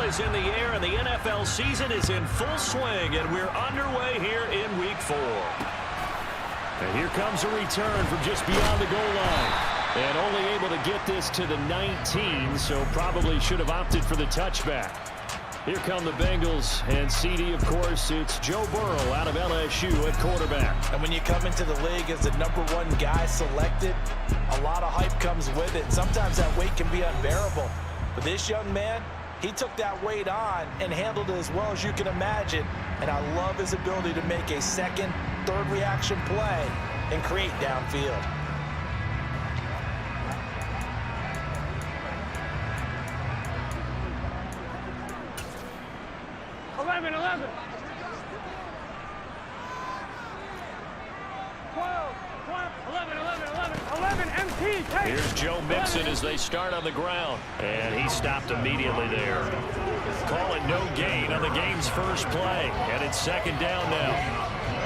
ball is in the air, and the NFL season is in full swing, and we're underway here in Week 4. And here comes a return from just beyond the goal line. And only able to get this to the 19, so probably should have opted for the touchback. Here come the Bengals, and CD, of course, it's Joe Burrow out of LSU at quarterback. And when you come into the league as the #1 guy selected, a lot of hype comes with it. Sometimes that weight can be unbearable. But this young man, he took that weight on and handled it as well as you can imagine. And I love his ability to make a second, third reaction play and create downfield. 11, 11. 12, 11, 11, 11, 11, MT, take. Here's Joe Mixon as they start on the ground. And he stopped immediately there. Call it no gain on the game's first play. And it's second down now.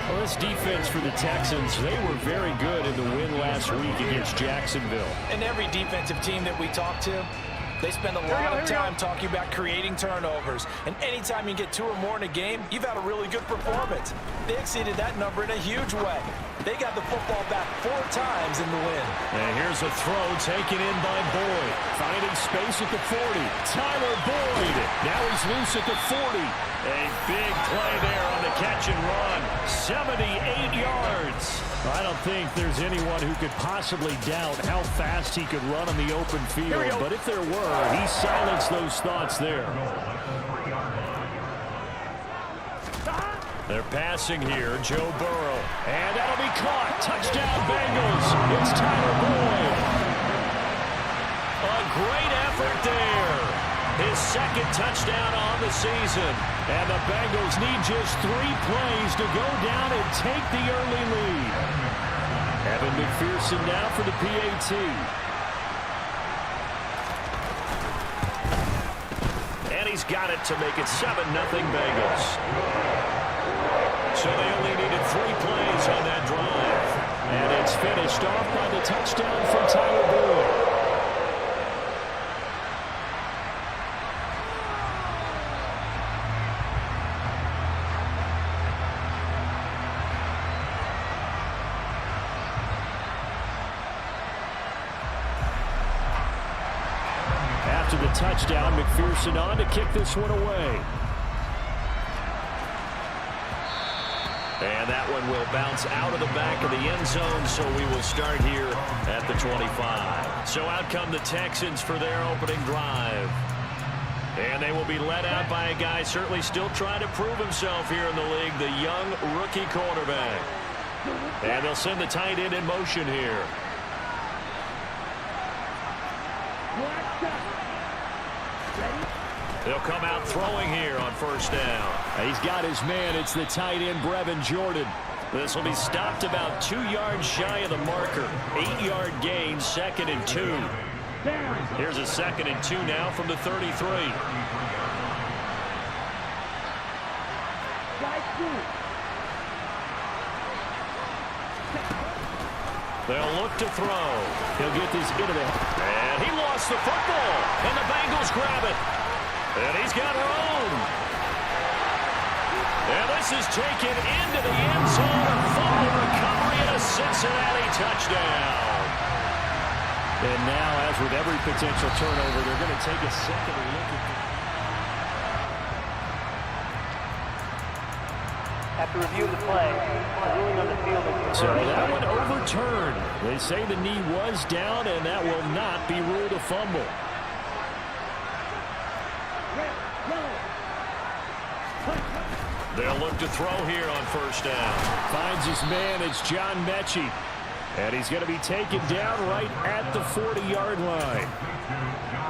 Well, this defense for the Texans, they were very good in the win last week against Jacksonville. And every defensive team that we talk to, they spend a lot of time talking about creating turnovers. And anytime you get 2 or more in a game, you've had a really good performance. They exceeded that number in a huge way. They got the football back 4 times in the win. And here's a throw taken in by Boyd. Finding space at the 40. Tyler Boyd. Now he's loose at the 40. A big play there on the catch and run. 78 yards. I don't think there's anyone who could possibly doubt how fast he could run on the open field. But if there were, he silenced those thoughts there. They're passing here, Joe Burrow. And that'll be caught. Touchdown, Bengals. It's Tyler Boyd. A great effort there. His second touchdown on the season. And the Bengals need just 3 plays to go down and take the early lead. Evan McPherson now for the PAT. And he's got it to make it 7-0 Bengals. So they only needed 3 plays on that drive. And it's finished off by the touchdown from Tyler Boyd. After the touchdown, McPherson on to kick this one away. And that one will bounce out of the back of the end zone, so we will start here at the 25. So out come the Texans for their opening drive. And they will be led out by a guy certainly still trying to prove himself here in the league, the young rookie quarterback. And they'll send the tight end in motion here. They'll come out throwing here on first down. He's got his man. It's the tight end, Brevin Jordan. This will be stopped about 2 yards shy of the marker. 8-yard gain, 2nd and 2. Here's a 2nd and 2 now from the 33. They'll look to throw. He'll get this into the... And he lost the football. And the Bengals grab it. And he's got room. And this is taken into the end zone. A fumble recovery and a Cincinnati touchdown. And now, as with every potential turnover, they're going to take a second look at it. After reviewing the play, a ruling on the field is so that one overturned. They say the knee was down, and that will not be ruled a fumble. They'll look to throw here on first down. Finds his man. It's John Mechie. And he's going to be taken down right at the 40-yard line.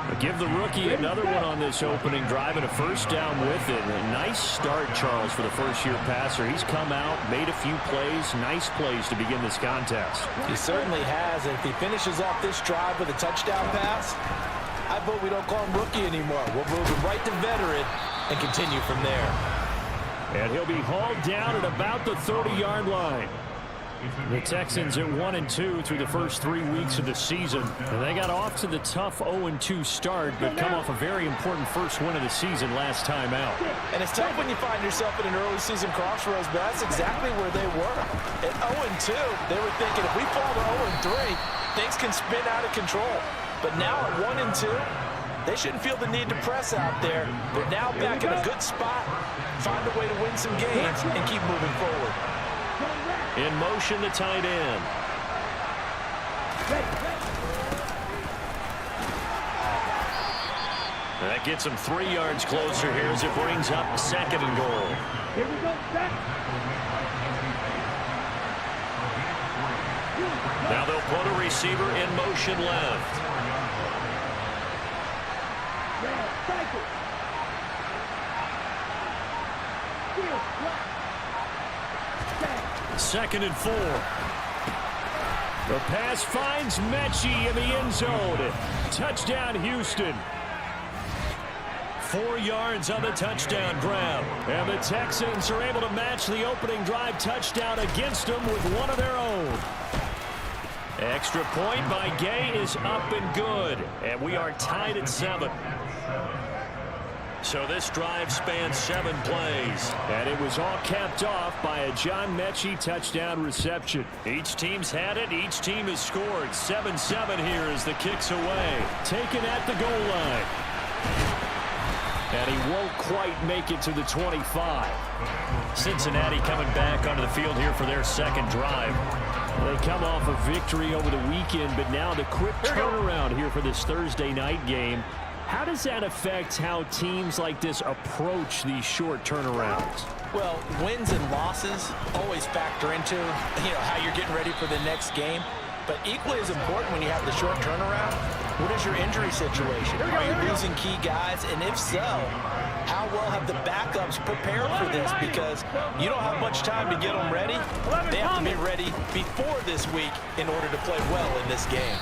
But give the rookie another one on this opening drive and a first down with it. A nice start, Charles, for the first-year passer. He's come out, made a few plays, nice plays to begin this contest. He certainly has. And if he finishes off this drive with a touchdown pass, I vote we don't call him rookie anymore. We'll move him right to veteran and continue from there. And he'll be hauled down at about the 30-yard line. The Texans at 1-2 through the first 3 weeks of the season. And they got off to the tough 0-2 start, but come off a very important first win of the season last time out. And it's tough when you find yourself in an early season crossroads, but that's exactly where they were. At 0-2, they were thinking if we fall to 0-3, things can spin out of control. But now at 1-2, they shouldn't feel the need to press out there. They're now back in a good spot, find a way to win some games, and keep moving forward. In motion, the tight end. That gets him 3 yards closer here as it brings up 2nd and goal. Here we go, set. Now they'll put a receiver in motion left. Cycle. 2nd and 4. The pass finds Mechie in the end zone. Touchdown, Houston. 4 yards on the touchdown grab. And the Texans are able to match the opening drive touchdown against them with one of their own. Extra point by Gay is up and good. And we are tied at 7. So this drive spans 7 plays. And it was all capped off by a John Mechie touchdown reception. Each team's had it. Each team has scored. 7-7 here as the kick's away. Taken at the goal line. And he won't quite make it to the 25. Cincinnati coming back onto the field here for their 2nd drive. They come off a victory over the weekend, but now the quick turnaround here for this Thursday night game. How does that affect how teams like this approach these short turnarounds? Well, wins and losses always factor into, how you're getting ready for the next game. But equally as important when you have the short turnaround, what is your injury situation? Are you losing key guys? And if so, how well have the backups prepared for this? Because you don't have much time to get them ready. They have to be ready before this week in order to play well in this game.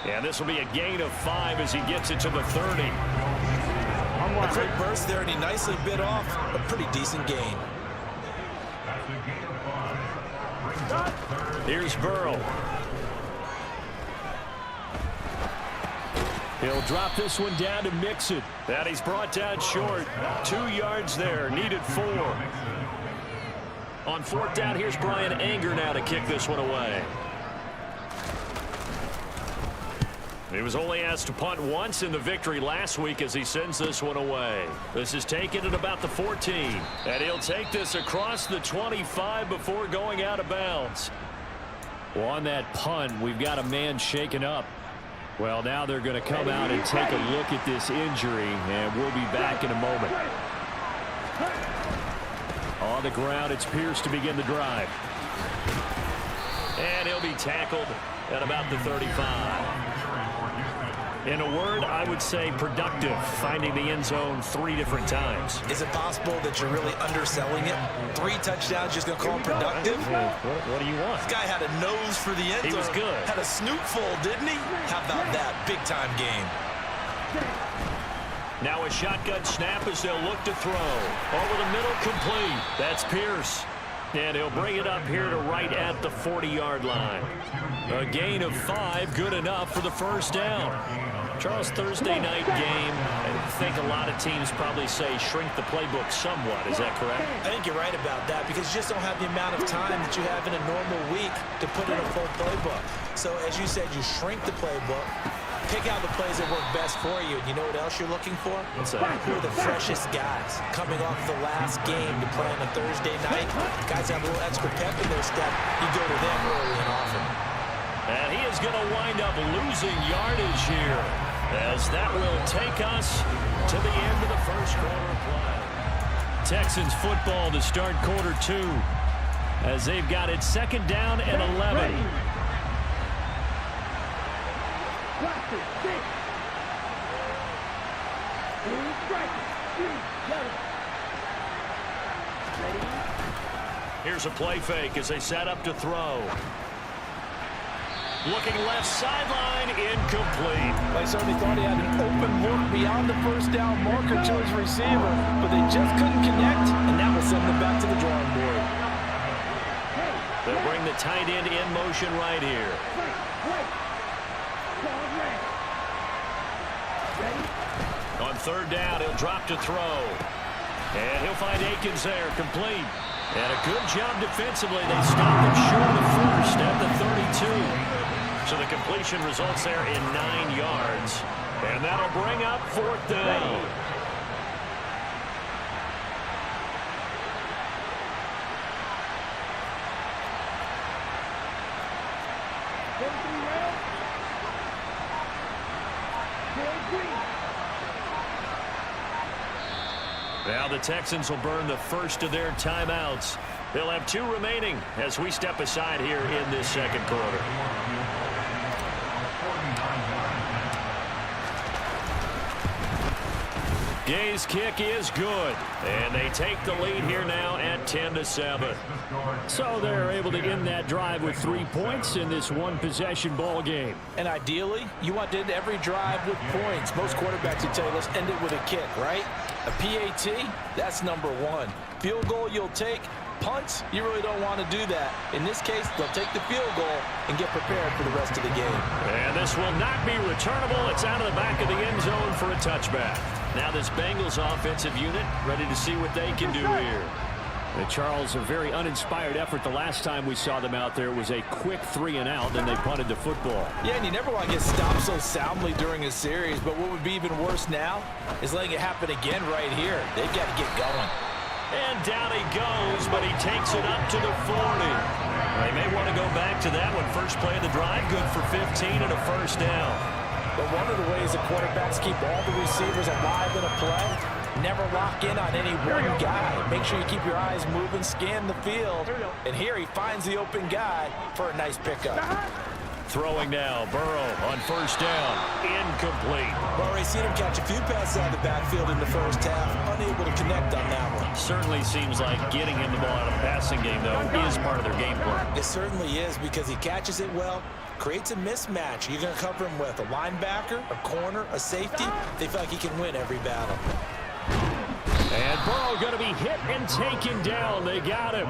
And this will be a gain of 5 as he gets it to the 30. A quick burst there, and he nicely bit off a pretty decent gain. Here's Burrow. He'll drop this one down to Mixon. That he's brought down short. 2 yards there, needed 4. On 4th down, here's Brian Anger now to kick this one away. He was only asked to punt once in the victory last week as he sends this one away. This is taken at about the 14. And he'll take this across the 25 before going out of bounds. Well, on that punt, we've got a man shaken up. Well, now they're going to come out and take a look at this injury, and we'll be back in a moment. On the ground, it's Pierce to begin the drive. And he'll be tackled at about the 35. In a word, I would say productive, finding the end zone 3 different times. Is it possible that you're really underselling it? 3 touchdowns, just going to call him productive? What do you want? This guy had a nose for the end zone. He was good. Had a snootful, didn't he? How about that big-time game? Now a shotgun snap as they'll look to throw. Over the middle, complete. That's Pierce. And he'll bring it up here to right at the 40-yard line. A gain of 5, good enough for the first down. Charles, Thursday night game, I think a lot of teams probably say shrink the playbook somewhat. Is that correct? I think you're right about that because you just don't have the amount of time that you have in a normal week to put in a full playbook. So, as you said, you shrink the playbook, pick out the plays that work best for you. And you know what else you're looking for? What's that? Who are the freshest guys coming off the last game to play on a Thursday night? Guys have a little extra pep in their step. You go to them early and often. And he is going to wind up losing yardage here, as that will take us to the end of the first quarter of play. Texans football to start quarter 2, as they've got it 2nd down and 11. Here's a play fake as they set up to throw. Looking left sideline, incomplete. I certainly thought he had an open look beyond the first down marker to his receiver, but they just couldn't connect, and that will send them back to the drawing board. They'll bring the the tight end in motion right here. On third down, he'll drop to throw. And he'll find Akins there, complete. And a good job defensively. They stopped him short of the first at the 32. So the completion results there in 9 yards. And that'll bring up fourth down. Now the Texans will burn the first of their timeouts. They'll have 2 remaining as we step aside here in this second quarter. Gay's kick is good, and they take the lead here now at 10-7. So they're able to end that drive with 3 points in this one-possession ball game. And ideally, you want to end every drive with points. Most quarterbacks would tell you, let's end it with a kick, right? A PAT, that's number 1. Field goal you'll take. Punts, you really don't want to do that. In this case, they'll take the field goal and get prepared for the rest of the game. And this will not be returnable. It's out of the back of the end zone for a touchback. Now this Bengals offensive unit ready to see what they can do here. And Charles, a very uninspired effort the last time we saw them out there. It was a quick 3-and-out, and they punted the football. Yeah, and you never want to get stopped so soundly during a series, but what would be even worse now is letting it happen again right here. They've got to get going. And down he goes, but he takes it up to the 40. They may want to go back to that one. First play of the drive, good for 15 and a first down. But one of the ways the quarterbacks keep all the receivers alive in a play, never lock in on any one guy. Make sure you keep your eyes moving, scan the field. And here he finds the open guy for a nice pickup. Throwing now, Burrow on first down, incomplete. Well, already seen him catch a few passes out of the backfield in the first half, unable to connect on that one. Certainly seems like getting him the ball out of the passing game, though, is part of their game plan. It certainly is, because he catches it well, creates a mismatch. You're going to cover him with a linebacker, a corner, a safety. They feel like he can win every battle. And Burrow going to be hit and taken down. They got him.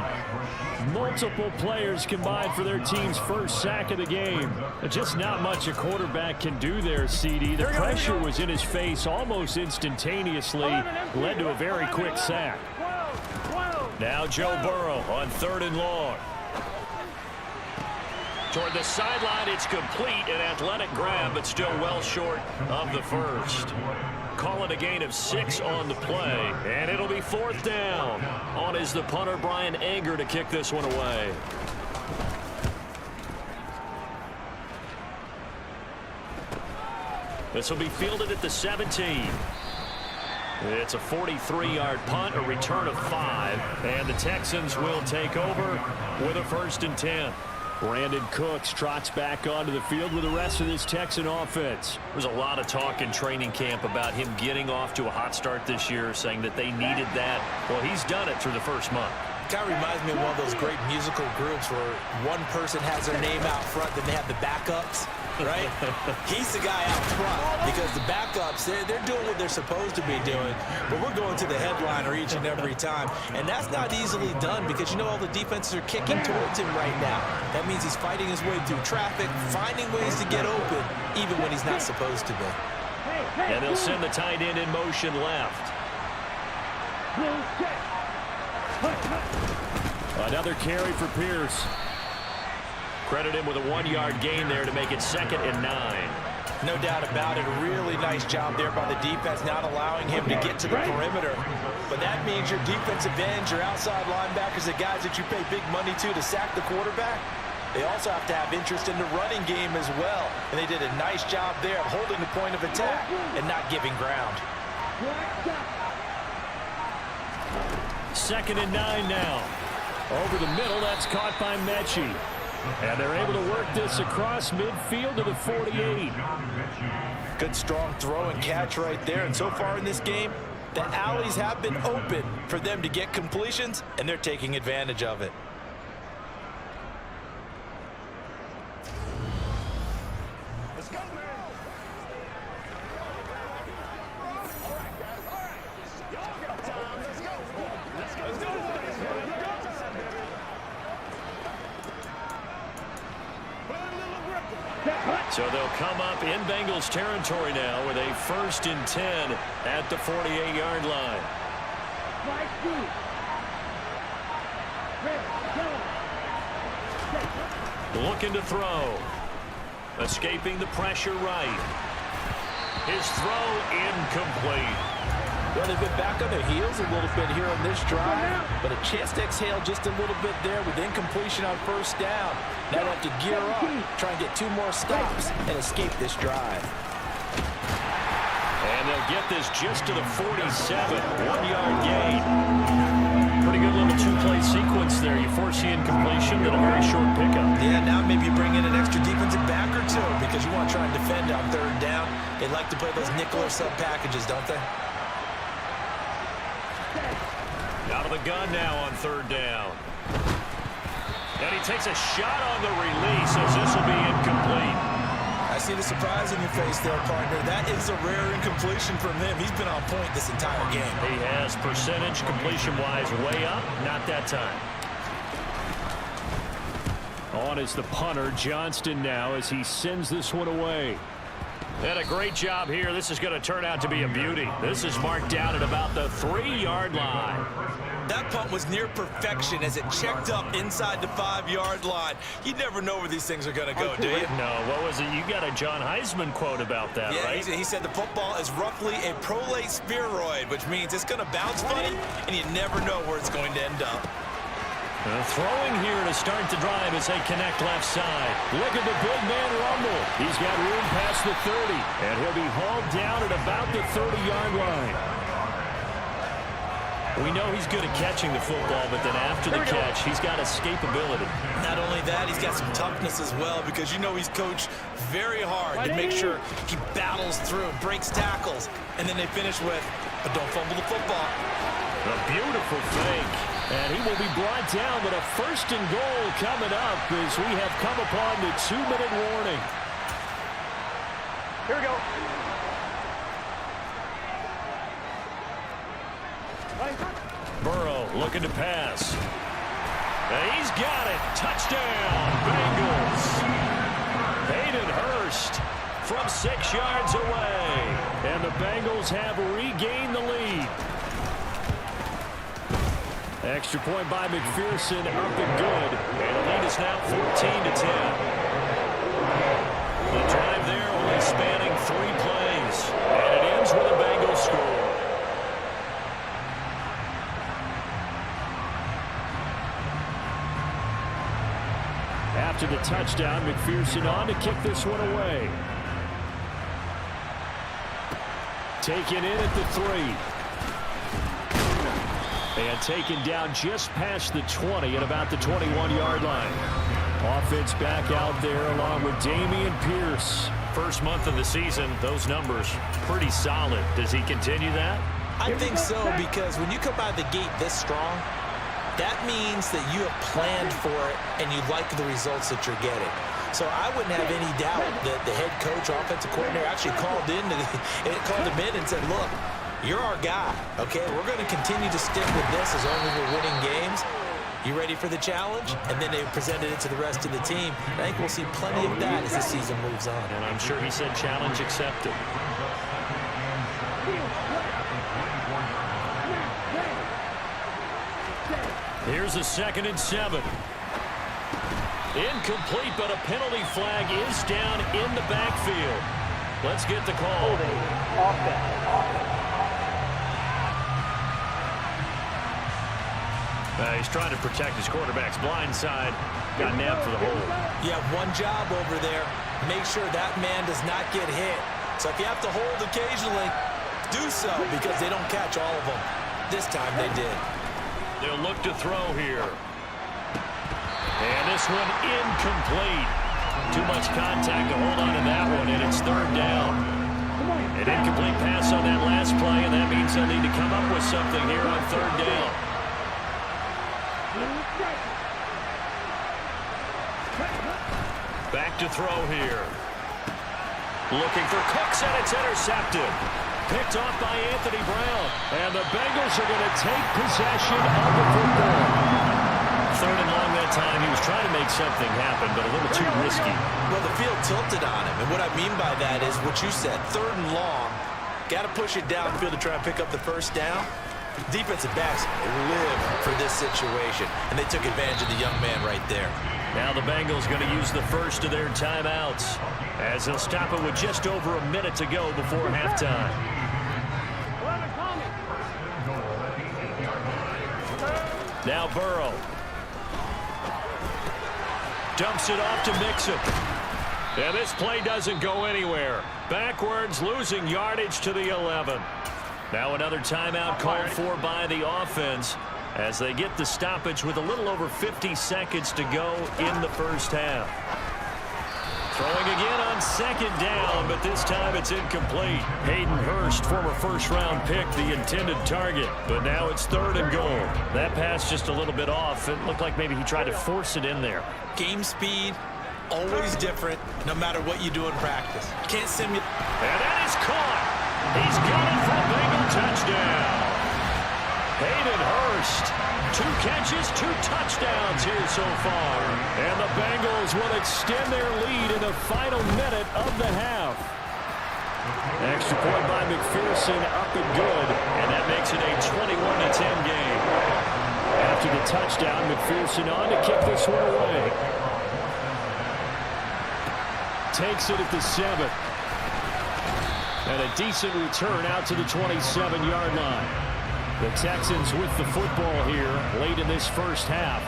Multiple players combined for their team's first sack of the game. Just not much a quarterback can do there, CD. The pressure was in his face almost instantaneously. Led to a very quick sack. Now Joe Burrow on 3rd and long. Toward the sideline, it's complete. An athletic grab, but still well short of the first. Call it a gain of 6 on the play, and it'll be 4th down. On is the punter, Brian Anger, to kick this one away. This will be fielded at the 17. It's a 43-yard punt, a return of 5, and the Texans will take over with a 1st and 10. Brandon Cooks trots back onto the field with the rest of this Texan offense. There's a lot of talk in training camp about him getting off to a hot start this year, saying that they needed that. Well, he's done it through the first month. Kind of reminds me of one of those great musical groups where one person has their name out front, then they have the backups, right? He's the guy out front because the backups, they're doing what they're supposed to be doing, but we're going to the headliner each and every time, and that's not easily done because you know all the defenses are kicking towards him right now. That means he's fighting his way through traffic, finding ways to get open, even when he's not supposed to be. And they'll send the tight end in motion left. Another carry for Pierce. Credit him with a 1-yard gain there to make it 2nd and 9. No doubt about it. A really nice job there by the defense, not allowing him to get to the perimeter. But that means your defensive ends, your outside linebackers, the guys that you pay big money to sack the quarterback, they also have to have interest in the running game as well. And they did a nice job there of holding the point of attack and not giving ground. 2nd and 9 now. Over the middle, that's caught by Mechie. And they're able to work this across midfield to the 48. Good strong throw and catch right there. And so far in this game, the alleys have been open for them to get completions, and they're taking advantage of it. So they'll come up in Bengals territory now with a 1st and 10 at the 48-yard line. Looking to throw. Escaping the pressure right. His throw incomplete. Well, they've been back on their heels a little bit here on this drive, but a chance to exhale just a little bit there with incompletion on 1st down. Now they have to gear up, try and get 2 more stops, and escape this drive. And they'll get this just to the 47, 1-yard gain. Pretty good little 2-play sequence there. You force the incompletion, then a very short pickup. Yeah, now maybe you bring in an extra defensive back or 2 because you want to try and defend on 3rd down. They like to play those nickel or sub packages, don't they? Out of the gun now on 3rd down. And he takes a shot on the release as this will be incomplete. I see the surprise in your face there, partner. That is a rare incompletion from him. He's been on point this entire game. He has percentage completion-wise way up. Not that time. On is the punter, Johnston now, as he sends this one away. And a great job here. This is going to turn out to be a beauty. This is marked down at about the 3-yard line. That punt was near perfection as it checked up inside the 5-yard line. You never know where these things are going to go, do you? No, what was it? You got a John Heisman quote about that, yeah, right? He said the football is roughly a prolate spheroid, which means it's going to bounce funny, and you never know where it's going to end up. Throwing here to start the drive as they connect left side. Look at the big man rumble. He's got room past the 30, and he'll be hauled down at about the 30-yard line. We know he's good at catching the football, but then after the catch, he's got escapability. Not only that, he's got some toughness as well because you know he's coached very hard to make sure he battles through, breaks tackles, and then they finish with, but don't fumble the football. A beautiful fake. And he will be brought down with a 1st and goal coming up as we have come upon the 2-minute warning. Here we go. Burrow looking to pass. And he's got it. Touchdown, Bengals. Hayden Hurst from 6 yards away. And the Bengals have regained the lead. Extra point by McPherson, up and good. And the lead is now 14-10. The drive there only spanning 3 plays. And it ends with a Bengals score. After the touchdown, McPherson on to kick this one away. Taken in at the 3. And taken down just past the 20 at about the 21-yard line. Offense back out there along with Dameon Pierce. First month of the season, those numbers pretty solid. Does he continue that? I think so, because when you come out of the gate this strong, that means that you have planned for it and you like the results that you're getting. So I wouldn't have any doubt that the head coach, offensive coordinator, actually called him in and said, look, you're our guy, okay? We're going to continue to stick with this as long as we're winning games. You ready for the challenge? And then they presented it to the rest of the team. I think we'll see plenty of that as the season moves on. And I'm sure he said challenge accepted. Here's a 2nd and 7. Incomplete, but a penalty flag is down in the backfield. Let's get the call. He's trying to protect his quarterback's blind side. Got nabbed for the hold. You have one job over there. Make sure that man does not get hit. So if you have to hold occasionally, do so because they don't catch all of them. This time they did. They'll look to throw here. And this one incomplete. Too much contact to hold on to that one, and it's 3rd down. An incomplete pass on that last play, and that means they'll need to come up with something here on 3rd down. Back to throw here. Looking for Cooks, and it's intercepted. Picked off by Anthony Brown. And the Bengals are going to take possession of the football. 3rd and long that time he was trying to make something happen, but a little too risky. Well, the field tilted on him, and what I mean by that is what you said, 3rd and long. Got to push it downfield to try and pick up the first down. Defensive backs live for this situation, and they took advantage of the young man right there. Now the Bengals going to use the first of their timeouts as they'll stop it with just over a minute to go before halftime. Now Burrow. Dumps it off to Mixon. And this play doesn't go anywhere. Backwards, losing yardage to the 11. Now another timeout called for by the offense as they get the stoppage with a little over 50 seconds to go in the first half. Throwing again on 2nd down, but this time it's incomplete. Hayden Hurst, former first-round pick, the intended target. But now it's 3rd and goal. That pass just a little bit off. It looked like maybe he tried to force it in there. Game speed, always different, no matter what you do in practice. Can't simulate. And that is caught. He's got it for a Bengal touchdown. Hayden Hurst, 2 catches, 2 touchdowns here so far. And the Bengals will extend their lead in the final minute of the half. Extra point by McPherson, up and good. And that makes it a 21-10 game. After the touchdown, McPherson on to kick this one away. Takes it at the 7. And a decent return out to the 27-yard line. The Texans with the football here late in this first half.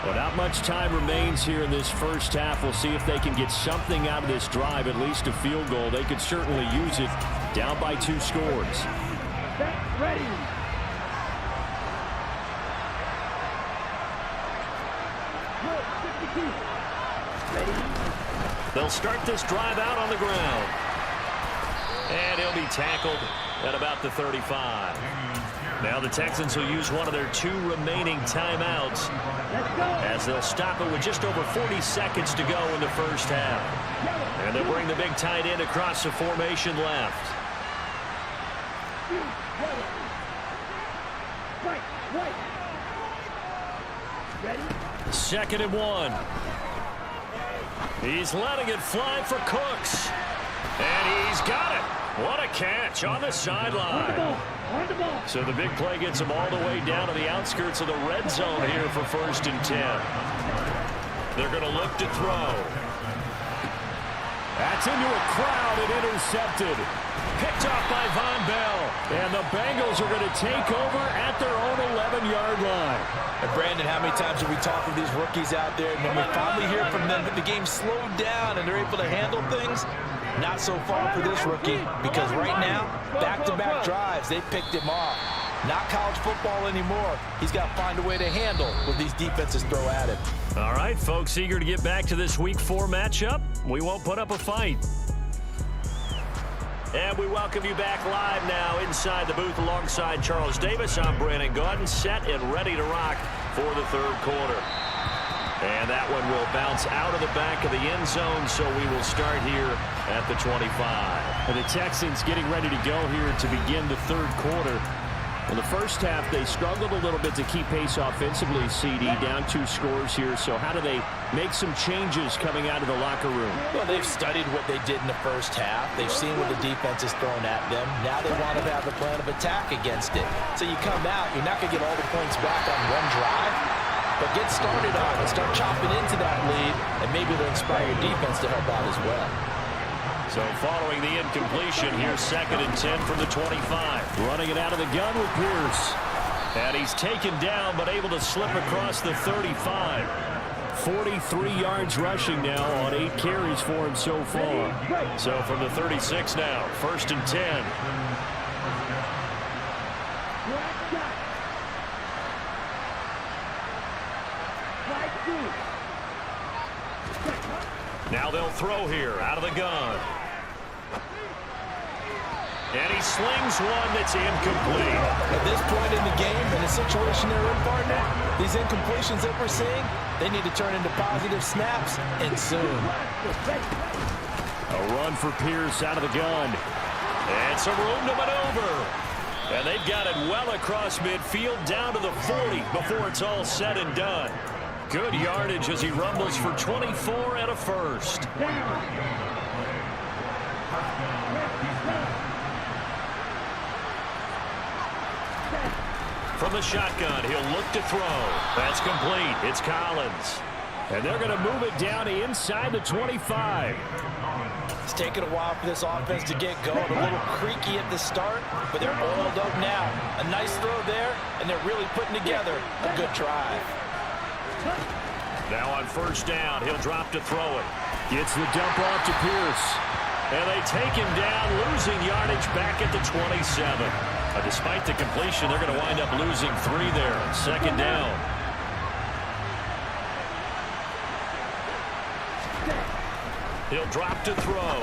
But not much time remains here in this first half. We'll see if they can get something out of this drive, at least a field goal. They could certainly use it down by 2 scores. Ready. They'll start this drive out on the ground. And he'll be tackled at about the 35. Now the Texans will use one of their 2 remaining timeouts as they'll stop it with just over 40 seconds to go in the first half. And they'll bring the big tight end across the formation left. Second and 1. He's letting it fly for Cooks. And he's got it. What a catch on the sideline. So the big play gets him all the way down to the outskirts of the red zone here for 1st and 10. They're going to look to throw. That's into a crowd and intercepted. Picked off by Von Bell. And the Bengals are going to take over at their own 11-yard line. And Brandon, how many times have we talked with these rookies out there, and when we finally hear from them that the game slowed down and they're able to handle things? Not so far for this rookie, because right now, back-to-back drives, they picked him off. Not college football anymore. He's got to find a way to handle what these defenses throw at him. All right, folks, eager to get back to this Week 4 matchup. We won't put up a fight. And we welcome you back live now inside the booth alongside Charles Davis. I'm Brandon Gaudin, set and ready to rock for the 3rd quarter. And that one will bounce out of the back of the end zone, so we will start here at the 25. And the Texans getting ready to go here to begin the 3rd quarter. In the first half, they struggled a little bit to keep pace offensively, CD, down 2 scores here. So how do they make some changes coming out of the locker room? Well, they've studied what they did in the first half. They've seen what the defense is throwing at them. Now they want to have a plan of attack against it. So you come out, you're not going to get all the points back on one drive, but get started on it. Start chopping into that lead, and maybe they'll inspire your defense to help out as well. So following the incompletion, here's 2nd and 10 from the 25. Running it out of the gun with Pierce. And he's taken down, but able to slip across the 35. 43 yards rushing now on 8 carries for him so far. So from the 36 now, 1st and 10. Now they'll throw here out of the gun. And he slings one that's incomplete. At this point in the game, in the situation they're in, partner, these incompletions that we're seeing, they need to turn into positive snaps, and soon. A run for Pierce out of the gun. And some room to maneuver. And they've got it well across midfield down to the 40 before it's all said and done. Good yardage as he rumbles for 24 and a first. From the shotgun, he'll look to throw. That's complete. It's Collins. And they're going to move it down to inside the 25. It's taken a while for this offense to get going. A little creaky at the start, but they're oiled up now. A nice throw there, and they're really putting together a good drive. Now on first down, he'll drop to throw it. Gets the dump off to Pierce. And they take him down, losing yardage back at the 27. Despite the completion, they're going to wind up losing 3 there. Second down. He'll drop to throw.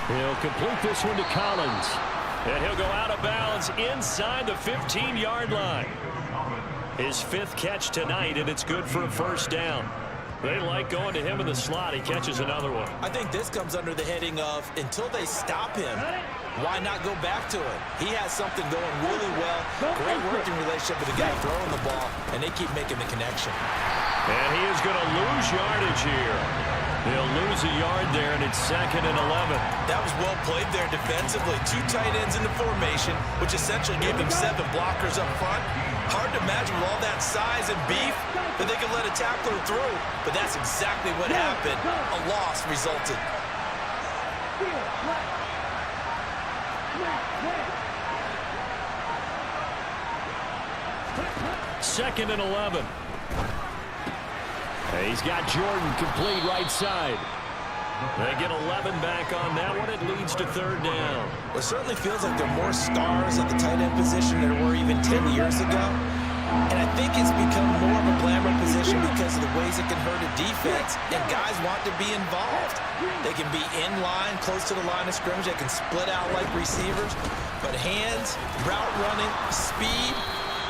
He'll complete this one to Collins. And he'll go out of bounds inside the 15-yard line. His 5th catch tonight, and it's good for a first down. They like going to him in the slot. He catches another one. I think this comes under the heading of until they stop him, why not go back to it? He has something going really well. Great working relationship with the guy throwing the ball, and they keep making the connection. And he is going to lose yardage here. He'll lose a yard there, and it's 2nd and 11. That was well played there defensively. 2 tight ends in the formation, which essentially gave him 7 blockers up front. Hard to imagine with all that size and beef that they could let a tackler through. But that's exactly what happened. A loss resulted. Second and 11. He's got Jordan complete right side. They get 11 back on that one. It leads to 3rd down. It certainly feels like there are more stars at the tight end position than there were even 10 years ago. And I think it's become more of a glamour position because of the ways it can hurt a defense. And guys want to be involved. They can be in line, close to the line of scrimmage. They can split out like receivers. But hands, route running, speed,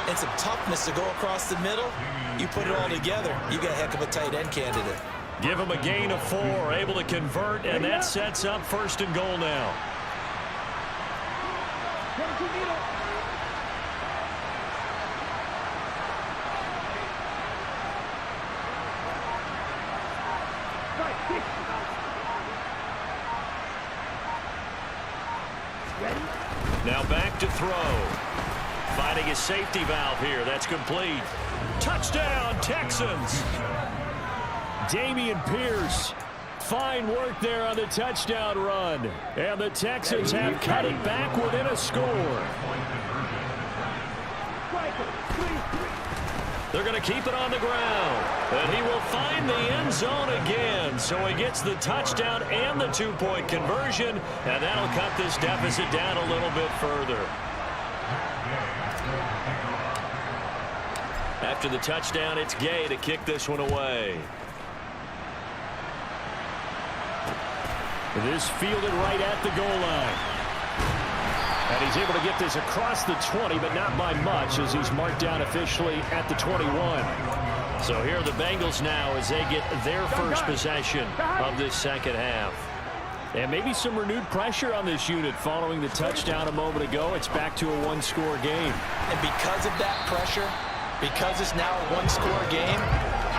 and some toughness to go across the middle, you put it all together, you got a heck of a tight end candidate. Give him a gain of 4, able to convert, and that sets up 1st and goal now. Now back to throw. Finding his safety valve here. That's complete. Touchdown, Texans. Dameon Pierce. Fine work there on the touchdown run. And the Texans have cut it back within a score. They're going to keep it on the ground. And he will find the end zone again. So he gets the touchdown and the 2-point conversion. And that'll cut this deficit down a little bit further. After the touchdown, it's Gay to kick this one away. This fielded right at the goal line. And he's able to get this across the 20, but not by much as he's marked down officially at the 21. So here are the Bengals now as they get their first possession of this second half. And maybe some renewed pressure on this unit following the touchdown a moment ago. It's back to a 1-score game. And because of that pressure, because it's now a 1-score game,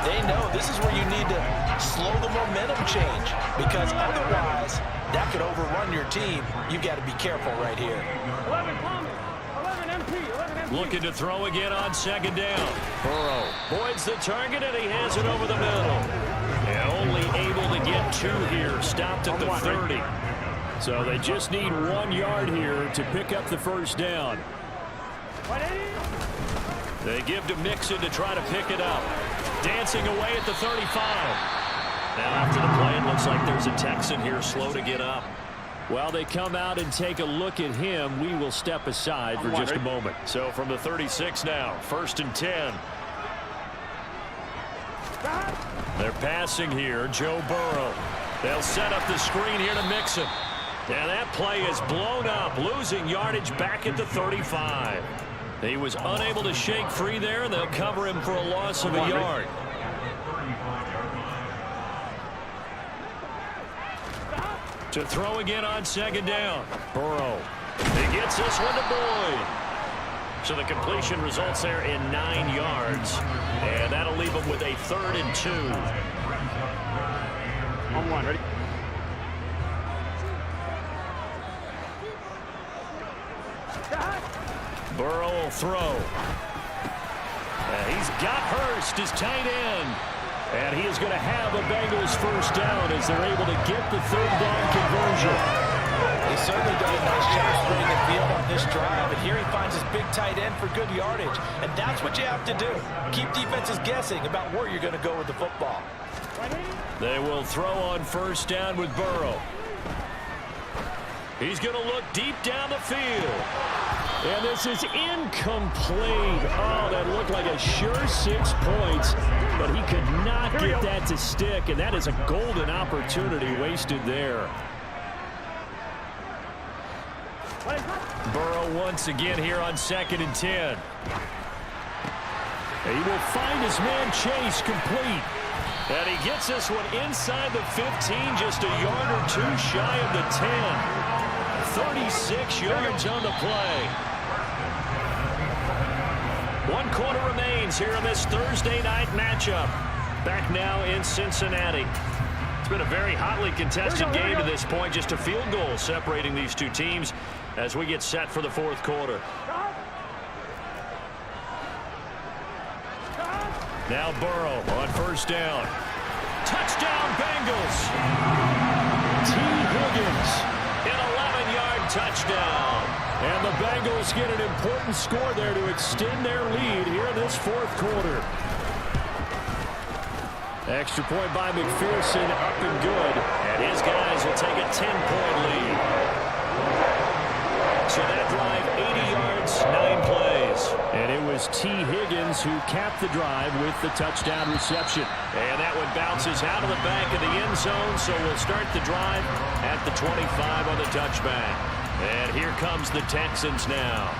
they know this is where you need to slow the momentum change, because otherwise that could overrun your team. You've got to be careful right here. 11 Thomas, 11 MP, 11 MP. Looking to throw again on second down. Burrow voids the target, and he has it over the middle. And only able to get 2 here, stopped at the 30. So they just need 1 yard here to pick up the first down. They give to Mixon to try to pick it up. Dancing away at the 35. Now after the play, it looks like there's a Texan here slow to get up. While they come out and take a look at him, we will step aside for just a moment. So from the 36 now, 1st and 10. They're passing here, Joe Burrow. They'll set up the screen here to Mixon. And that play is blown up, losing yardage back at the 35. He was unable to shake free there, and they'll cover him for a loss of a yard. To throw again on second down. Burrow. He gets this one to Boyd. So the completion results there in 9 yards. And that'll leave them with a 3rd and 2. On one, ready? Burrow will throw. He's got Hurst, his tight end. And he is going to have a Bengals first down as they're able to get the 3rd down conversion. He certainly done a nice job spreading the field on this drive. And here he finds his big tight end for good yardage. And that's what you have to do. Keep defenses guessing about where you're going to go with the football. They will throw on first down with Burrow. He's going to look deep down the field. And this is incomplete. Oh, that looked like a sure 6 points, but he could not get that to stick, and that is a golden opportunity wasted there. Burrow once again here on 2nd and 10. He will find his man Chase complete. And he gets this one inside the 15, just a yard or 2 shy of the 10. 36 yards on the play. 1 quarter remains here in this Thursday night matchup. Back now in Cincinnati. It's been a very hotly contested game to this point. Just a field goal separating these two teams as we get set for the 4th quarter. Now Burrow on first down. Touchdown Bengals. T. Higgins. An 11-yard touchdown. And the Bengals get an important score there to extend their lead here in this 4th quarter. Extra point by McPherson, up and good. And his guys will take a 10-point lead. So that drive, 80 yards, 9 plays. And it was T. Higgins who capped the drive with the touchdown reception. And that one bounces out of the back of the end zone, so we'll start the drive at the 25 on the touchback. And here comes the Texans now.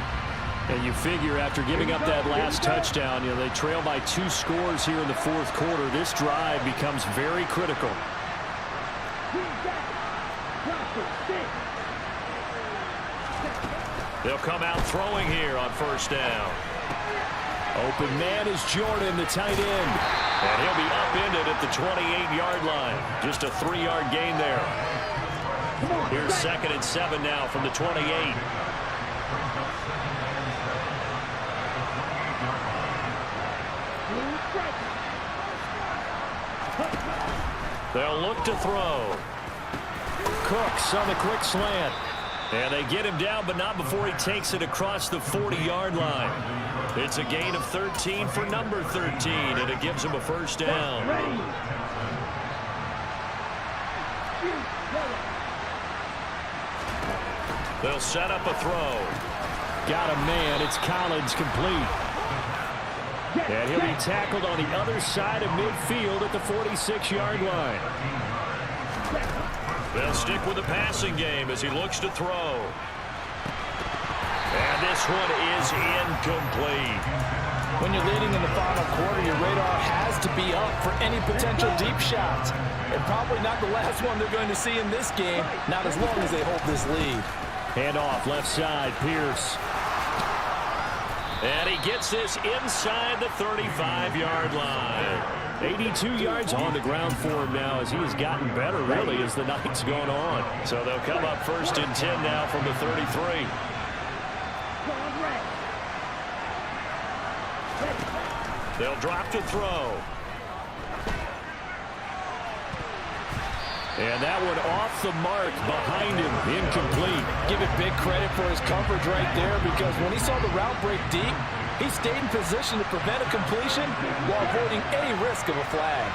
And you figure after giving up that last touchdown, they trail by 2 scores here in the 4th quarter. This drive becomes very critical. They'll come out throwing here on first down. Open man is Jordan, the tight end. And he'll be upended at the 28-yard line. Just a 3-yard gain there. Here's 2nd and 7 now from the 28. They'll look to throw. Cooks on the quick slant. And they get him down, but not before he takes it across the 40-yard line. It's a gain of 13 for number 13, and it gives him a first down. They'll set up a throw. Got a man. It's Collins complete. And he'll be tackled on the other side of midfield at the 46-yard line. They'll stick with the passing game as he looks to throw. And this one is incomplete. When you're leading in the final quarter, your radar has to be up for any potential deep shots. And probably not the last one they're going to see in this game, not as long as they hold this lead. Hand off left side, Pierce. And he gets this inside the 35-yard line. 82 yards on the ground for him now as he has gotten better, really, as the night's gone on. So they'll come up 1st and 10 now from the 33. They'll drop to throw. And that one off the mark behind him, incomplete. Give it big credit for his coverage right there, because when he saw the route break deep, he stayed in position to prevent a completion while avoiding any risk of a flag.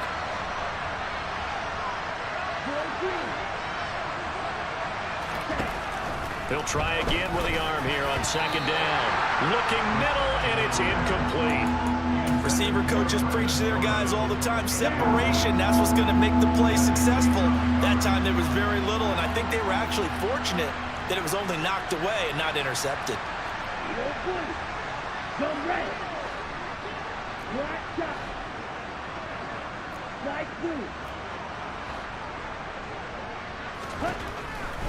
He'll try again with the arm here on 2nd down. Looking middle, and it's incomplete. Receiver coaches preach to their guys all the time. Separation, that's what's going to make the play successful. That time there was very little, and I think they were actually fortunate that it was only knocked away and not intercepted.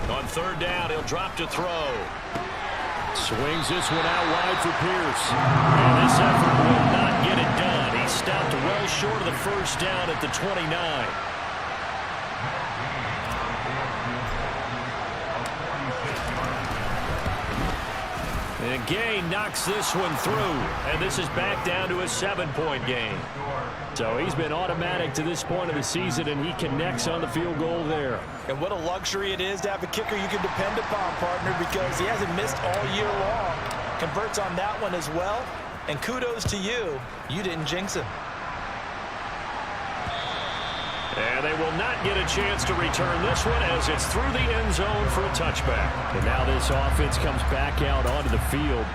On 3rd down, he'll drop to throw. Swings this one out wide for Pierce. And this effort will not get it done. He stopped well short of the first down at the 29. And Gay knocks this one through. And this is back down to a 7-point game. So he's been automatic to this point of the season, and he connects on the field goal there. And what a luxury it is to have a kicker you can depend upon, partner, because he hasn't missed all year long. Converts on that one as well. And kudos to you. You didn't jinx him. And they will not get a chance to return this one as it's through the end zone for a touchback. And now this offense comes back out onto the field.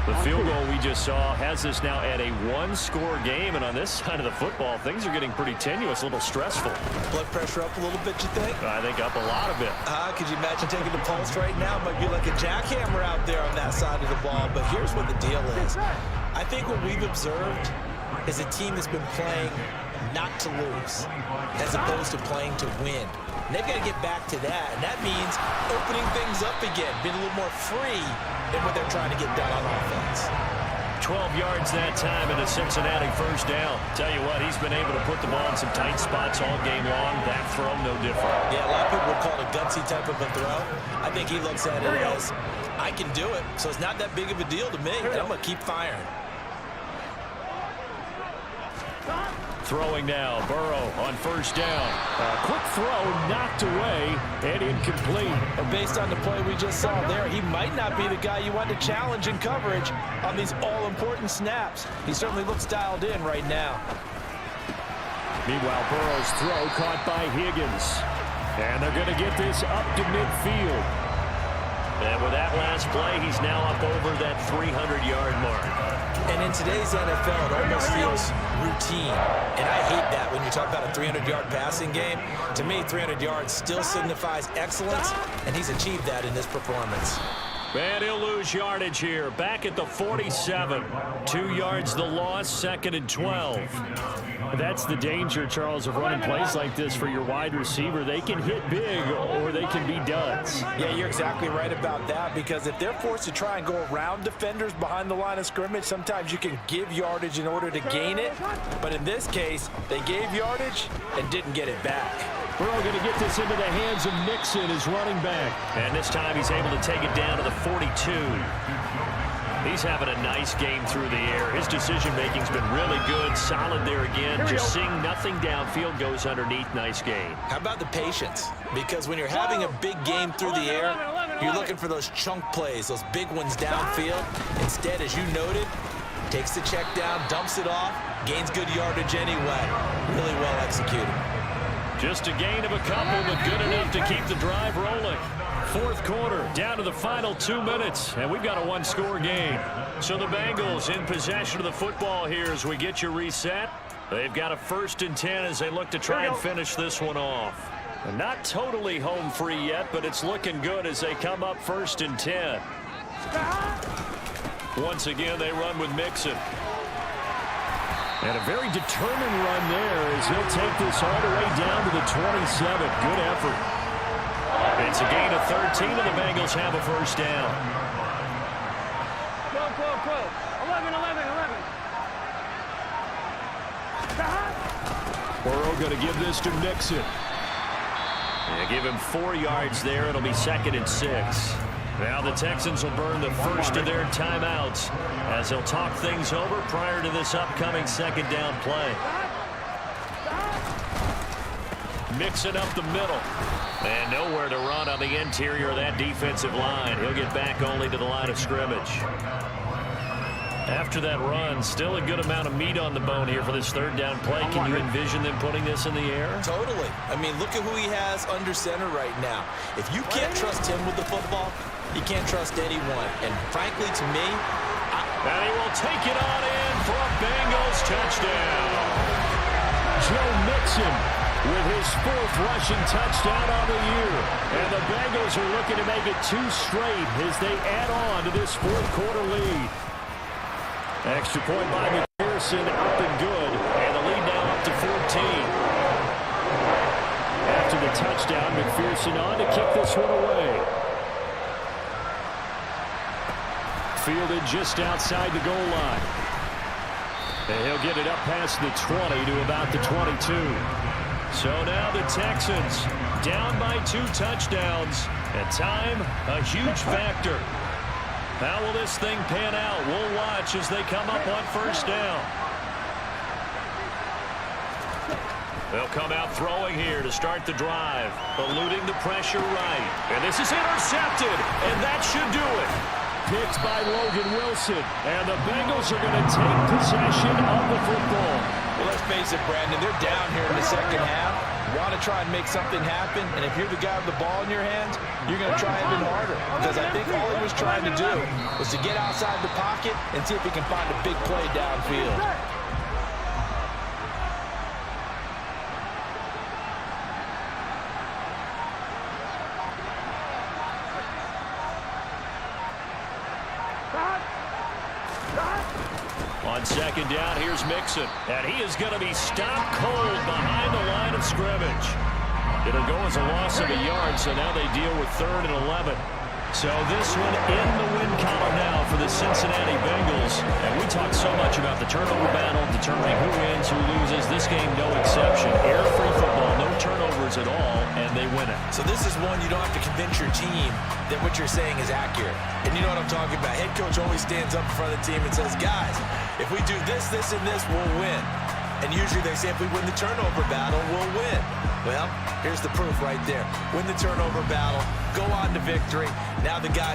The field goal we just saw has us now at a one-score game, and on this side of the football, things are getting pretty tenuous, a little stressful. Blood pressure up a little bit, you think? I think up a lot of it. Could you imagine taking the pulse right now? Might be like a jackhammer out there on that side of the ball, but here's what the deal is. I think what we've observed is a team that's been playing not to lose as opposed to playing to win. And they've got to get back to that, and that means opening things up again, being a little more free in what they're trying to get done on offense. 12 yards that time and a Cincinnati first down. Tell you what, he's been able to put the ball in some tight spots all game long. That throw, no different. Yeah, a lot of people would call it a gutsy type of a throw. I think he looks at it as, I can do it, so it's not that big of a deal to me, and I'm going to keep firing. Throwing now, Burrow on first down. A quick throw knocked away and incomplete. And based on the play we just saw there, he might not be the guy you want to challenge in coverage on these all-important snaps. He certainly looks dialed in right now. Meanwhile, Burrow's throw caught by Higgins. And they're going to get this up to midfield. And with that last play, he's now up over that 300-yard mark. And in today's NFL, it almost feels routine. And I hate that when you talk about a 300-yard passing game. To me, 300 yards still signifies excellence, and he's achieved that in this performance. And he'll lose yardage here. Back at the 47. 2 yards the loss, 2nd and 12. That's the danger, Charles, of running plays like this for your wide receiver. They can hit big or they can be duds. Yeah, you're exactly right about that, because if they're forced to try and go around defenders behind the line of scrimmage, sometimes you can give yardage in order to gain it. But in this case, they gave yardage and didn't get it back. Burrow going to get this into the hands of Nixon, his running back. And this time he's able to take it down to the 42. He's having a nice game through the air. His decision-making's been really good. Solid there again. Just seeing nothing downfield, goes underneath. Nice game. How about the patience? Because when you're having a big game through the air, you're looking for those chunk plays, those big ones downfield. Instead, as you noted, takes the check down, dumps it off, gains good yardage anyway. Really well executed. Just a gain of a couple, but good enough to keep the drive rolling. Fourth quarter, down to the final 2 minutes, and we've got a one-score game. So the Bengals in possession of the football here as we get you reset. They've got a 1st and 10 as they look to try and finish this one off. And not totally home free yet, but it's looking good as they come up 1st and 10. Once again, they run with Mixon. And a very determined run there as he'll take this all the way down to the 27. Good effort. It's a gain of 13, and the Bengals have a first down. Go. 11. Burrow going to give this to Nixon. They give him 4 yards there. It'll be 2nd and 6. Now the Texans will burn the first of their timeouts as they'll talk things over prior to this upcoming 2nd down play. Mixing up the middle. And nowhere to run on the interior of that defensive line. He'll get back only to the line of scrimmage. After that run, still a good amount of meat on the bone here for this 3rd down play. Can you envision them putting this in the air? Totally. I mean, look at who he has under center right now. If you can't trust him with the football, you can't trust anyone. And frankly, to me, and he will take it on in for a Bengals touchdown. Joe Mixon with his 4th rushing touchdown on the year. And the Bengals are looking to make it 2 straight as they add on to this 4th quarter lead. Extra point by McPherson, up and good. And the lead now up to 14. After the touchdown, McPherson on to kick this one away. fielded just outside the goal line. And he'll get it up past the 20 to about the 22. So now the Texans down by 2 touchdowns. And time, a huge factor. How will this thing pan out? We'll watch as they come up on first down. They'll come out throwing here to start the drive. Eluding the pressure right. And this is intercepted. And that should do it. Picked by Logan Wilson. And the Bengals are going to take possession of the football. Well, let's face it, Brandon. They're down here in the second half. Want to try and make something happen. And if you're the guy with the ball in your hands, you're going to try even harder. Because I think all he was trying to do was to get outside the pocket and see if he can find a big play downfield. On second down, here's Mixon. And he is going to be stopped cold behind the line of scrimmage. It'll go as a loss of a yard, so now they deal with 3rd and 11. So this one in the win column now for the Cincinnati Bengals. And we talk so much about the turnover battle, determining who wins, who loses. This game, no exception. Air-free football, no turnovers at all, and they win it. So this is one you don't have to convince your team that what you're saying is accurate. And you know what I'm talking about. Head coach always stands up in front of the team and says, guys, if we do this, this, and this, we'll win. And usually they say if we win the turnover battle, we'll win. Well, here's the proof right there. Win the turnover battle, go on to victory. Now the guys